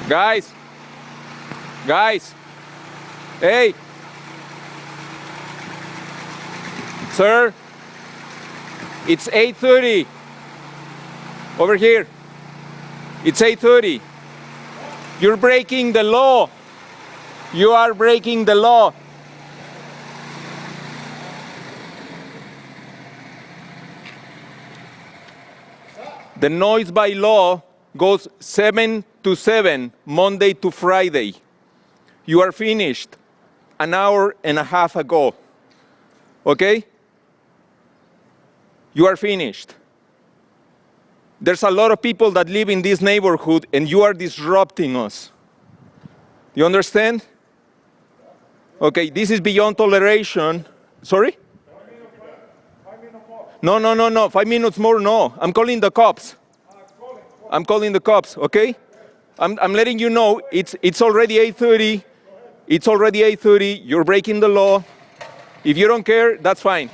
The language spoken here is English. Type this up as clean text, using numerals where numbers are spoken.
Guys, hey, sir, it's 8:30. Over here. It's 8:30. You're breaking the law. You are breaking the law. The noise by law goes 7 to 7, Monday to Friday. You are finished an hour and a half ago. Okay? You are finished. There's a lot of people that live in this neighborhood and you are disrupting us. You understand? Okay, this is beyond toleration. Sorry? 5 minutes more. No. 5 minutes more, no. I'm calling the cops. I'm calling the cops, okay? I'm letting you know it's already 8:30. It's already 8:30. You're breaking the law. If you don't care, that's fine.